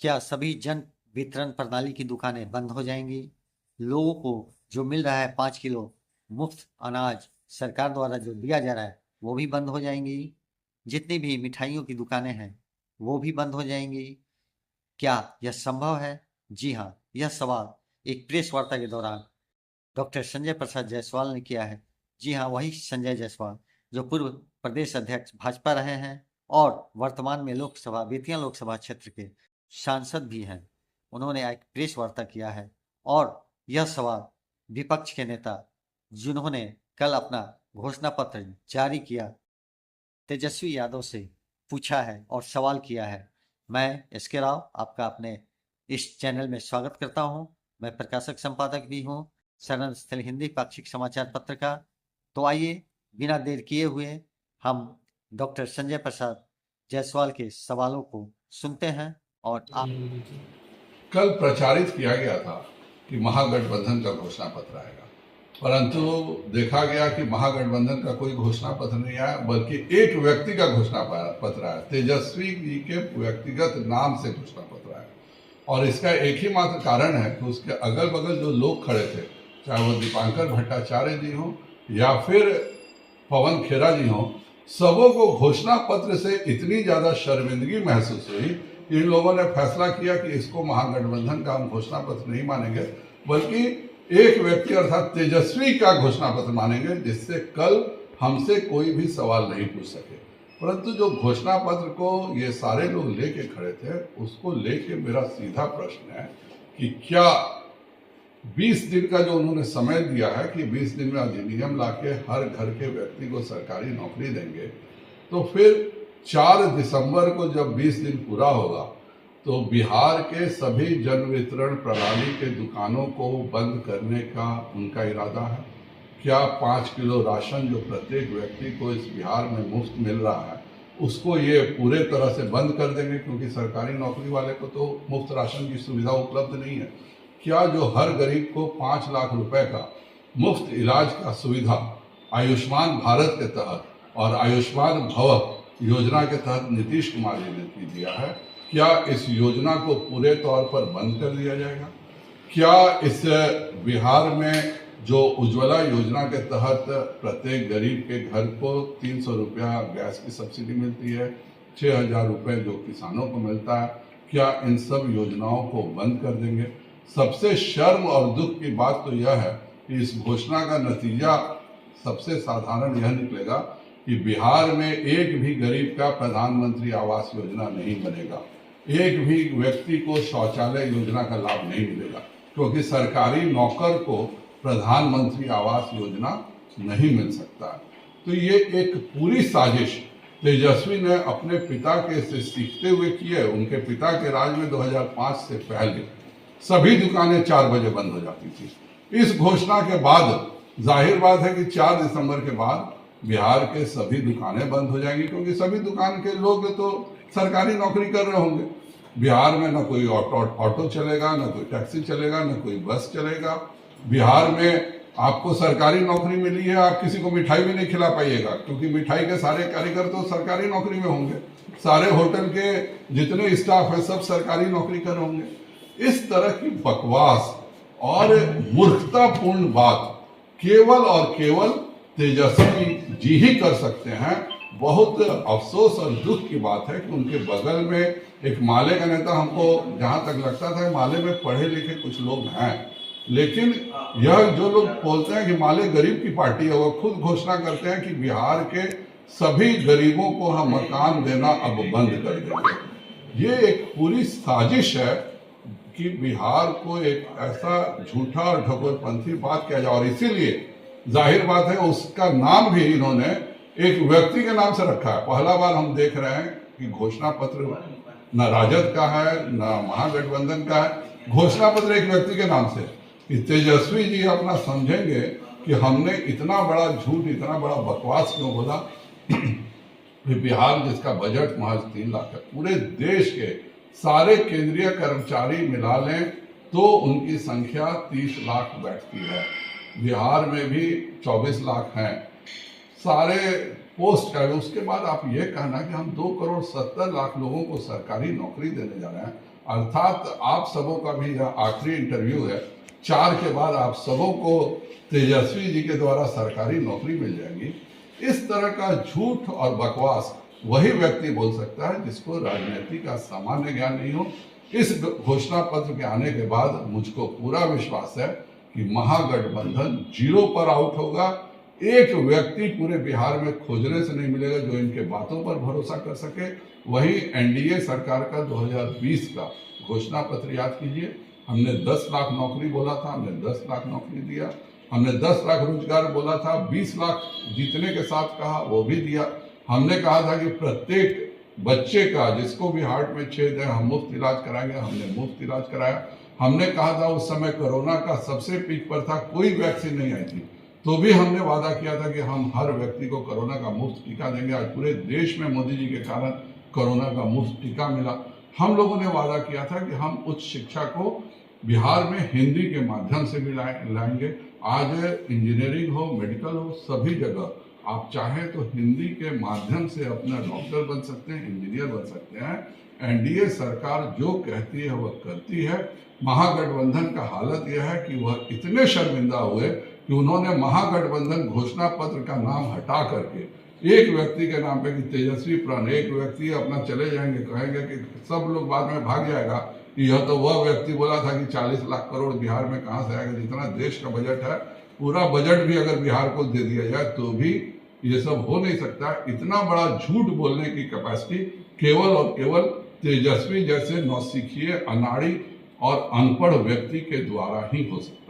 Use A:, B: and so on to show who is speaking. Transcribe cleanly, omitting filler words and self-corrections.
A: क्या सभी जन वितरण प्रणाली की दुकानें बंद हो जाएंगी? लोगों को जो मिल रहा है 5 किलो मुफ्त अनाज सरकार द्वारा जो दिया जा रहा है वो भी बंद हो जाएंगी? जितनी भी मिठाइयों की दुकानें हैं वो भी बंद हो जाएंगी? क्या यह संभव है? जी हाँ, यह सवाल एक प्रेस वार्ता के दौरान डॉक्टर संजय प्रसाद जायसवाल ने किया है। जी हाँ, वही संजय जायसवाल जो पूर्व प्रदेश अध्यक्ष भाजपा रहे हैं और वर्तमान में बेतिया लोकसभा क्षेत्र के सांसद भी हैं। उन्होंने एक प्रेस वार्ता किया है और यह सवाल विपक्ष के नेता जिन्होंने कल अपना घोषणा पत्र जारी किया तेजस्वी यादव से पूछा है और सवाल किया है। मैं एस.के. राव आपका अपने इस चैनल में स्वागत करता हूं। मैं प्रकाशक संपादक भी हूं शरण स्थल हिंदी पाक्षिक समाचार पत्र का। तो आइए बिना देर किए हुए हम डॉक्टर संजय प्रसाद जायसवाल के सवालों को सुनते हैं और आप
B: कल प्रचारित किया गया था कि महागठबंधन का घोषणा पत्र आएगा, परंतु देखा गया कि महागठबंधन का कोई घोषणा पत्र नहीं आया, बल्कि एक व्यक्ति का घोषणा पत्र आया। तेजस्वी जी के व्यक्तिगत नाम से घोषणा पत्र आया और इसका एक ही मात्र कारण है कि उसके अगल बगल जो लोग खड़े थे, चाहे वो दीपांकर भट्टाचार्य जी हो या फिर पवन खेरा जी हो, सबों को घोषणा पत्र से इतनी ज्यादा शर्मिंदगी महसूस हुई। इन लोगों ने फैसला किया कि इसको महागठबंधन का हम घोषणा पत्र नहीं मानेंगे, बल्कि एक व्यक्ति अर्थात तेजस्वी का घोषणा पत्र मानेंगे, जिससे कल हमसे कोई भी सवाल नहीं पूछ सके। परंतु जो घोषणा पत्र को ये सारे लोग लेके खड़े थे, उसको लेके मेरा सीधा प्रश्न है कि क्या 20 दिन का जो उन्होंने समय दिया है कि 20 दिन में अधिनियम लाके हर घर के व्यक्ति को सरकारी नौकरी देंगे, तो फिर 4 दिसंबर को जब 20 दिन पूरा होगा तो बिहार के सभी जन वितरण प्रणाली के दुकानों को बंद करने का उनका इरादा है? क्या 5 किलो राशन जो प्रत्येक व्यक्ति को इस बिहार में मुफ्त मिल रहा है, उसको ये पूरे तरह से बंद कर देंगे? क्योंकि सरकारी नौकरी वाले को तो मुफ्त राशन की सुविधा उपलब्ध नहीं है। क्या जो हर गरीब को 5 लाख रुपए का मुफ्त इलाज का सुविधा आयुष्मान भारत के तहत और आयुष्मान भव योजना के तहत नीतीश कुमार जी ने दिया है, क्या इस योजना को पूरे तौर पर बंद कर दिया जाएगा? क्या इस बिहार में जो उज्ज्वला योजना के तहत प्रत्येक गरीब के घर को 300 रुपया गैस की सब्सिडी मिलती है, 6,000 रुपये जो किसानों को मिलता है, क्या इन सब योजनाओं को बंद कर देंगे? सबसे शर्म और दुख की बात तो यह है कि इस घोषणा का नतीजा सबसे साधारण यह निकलेगा कि बिहार में एक भी गरीब का प्रधानमंत्री आवास योजना नहीं बनेगा, एक भी व्यक्ति को शौचालय योजना का लाभ नहीं मिलेगा, क्योंकि सरकारी नौकर को प्रधानमंत्री आवास योजना नहीं मिल सकता। तो ये एक पूरी साजिश तेजस्वी ने अपने पिता के से सीखते हुए की है। उनके पिता के राज में 2005 से पहले सभी दुकानें 4 बजे बंद हो जाती थी। इस घोषणा के बाद जाहिर बात है कि 4 दिसंबर के बाद बिहार के सभी दुकानें बंद हो जाएंगी, क्योंकि सभी दुकान के लोग तो सरकारी नौकरी कर रहे होंगे। बिहार में न कोई ऑटो चलेगा, न कोई टैक्सी चलेगा, न कोई बस चलेगा। बिहार में आपको सरकारी नौकरी मिली है, आप किसी को मिठाई भी नहीं खिला पाइएगा, क्योंकि मिठाई के सारे कारीगर तो सरकारी नौकरी में होंगे, सारे होटल के जितने स्टाफ है सब सरकारी नौकरी कर रहे होंगे। इस तरह की बकवास और मूर्खतापूर्ण बात केवल और केवल तेजस्वी जी ही कर सकते हैं। बहुत अफसोस और दुख की बात है कि उनके बगल में एक माले का नेता, हमको जहां तक लगता था माले में पढ़े लिखे कुछ लोग हैं, लेकिन यह जो लोग बोलते हैं कि माले गरीब की पार्टी है, वो खुद घोषणा करते हैं कि बिहार के सभी गरीबों को हम मकान देना अब बंद कर देंगे। ये एक पूरी साजिश है कि बिहार को एक ऐसा झूठा और ढकोरपंथी बात किया जाए, और इसीलिए जाहिर बात है उसका नाम भी इन्होंने एक व्यक्ति के नाम से रखा है। पहला बार हम देख रहे हैं कि घोषणा पत्र न राजद का है न महागठबंधन का है, घोषणा पत्र एक व्यक्ति के नाम से। कि तेजस्वी जी अपना समझेंगे कि हमने इतना बड़ा झूठ, इतना बड़ा बकवास क्यों बोला। बिहार जिसका बजट महज 3 लाख है, पूरे देश के सारे केंद्रीय कर्मचारी मिला लें तो उनकी संख्या 30 लाख बैठती है। बिहार में भी 24 लाख हैं सारे पोस्ट का। उसके बाद आप ये कहना कि हम 2 करोड़ 70 लाख लोगों को सरकारी नौकरी देने जा रहे हैं, अर्थात आप सबों का भी यह आखिरी इंटरव्यू है। 4 के बाद आप सबों को तेजस्वी जी के द्वारा सरकारी नौकरी मिल जाएगी। इस तरह का झूठ और बकवास वही व्यक्ति बोल सकता है जिसको राजनीति का सामान्य ज्ञान नहीं हो। इस घोषणा पत्र के आने के बाद मुझको पूरा विश्वास है कि महागठबंधन 0 पर आउट होगा। एक व्यक्ति पूरे बिहार में खोजने से नहीं मिलेगा जो इनके बातों पर भरोसा कर सके। वहीं एनडीए सरकार का 2020 का घोषणा पत्र याद कीजिए, हमने 10 लाख नौकरी बोला था, हमने 10 लाख नौकरी दिया। हमने 10 लाख रोजगार बोला था, 20 लाख जीतने के साथ कहा, वो भी दिया। हमने कहा था कि प्रत्येक बच्चे का जिसको भी हार्ट में छेद है हम मुफ्त इलाज कराएंगे, हमने मुफ्त इलाज कराया। हमने कहा था उस समय कोरोना का सबसे पीक पर था, कोई वैक्सीन नहीं आई थी, तो भी हमने वादा किया था कि हम हर व्यक्ति को कोरोना का मुफ्त टीका देंगे। आज पूरे देश में मोदी जी के कारण कोरोना का मुफ्त टीका मिला। हम लोगों ने वादा किया था कि हम उच्च शिक्षा को बिहार में हिंदी के माध्यम से भी लाएंगे। आज इंजीनियरिंग हो, मेडिकल हो, सभी जगह आप चाहें तो हिंदी के माध्यम से अपना डॉक्टर बन सकते हैं, इंजीनियर बन सकते हैं। एनडीए सरकार जो कहती है वह करती है। महागठबंधन का हालत यह है कि वह इतने शर्मिंदा हुए कि उन्होंने महागठबंधन घोषणा पत्र का नाम हटा करके एक व्यक्ति के नाम पे कि तेजस्वी प्रधान, एक व्यक्ति अपना चले जाएंगे, कहेंगे कि सब लोग बाद में भाग जाएगा। यह तो वह व्यक्ति बोला था कि 40 लाख करोड़ बिहार में कहाँ से आएगा, जितना देश का बजट है पूरा बजट भी अगर बिहार को दे दिया जाए तो भी ये सब हो नहीं सकता। इतना बड़ा झूठ बोलने की कैपेसिटी केवल और केवल तेजस्वी जैसे नौसिखिए, अनाड़ी और अनपढ़ व्यक्ति के द्वारा ही हो सकता है।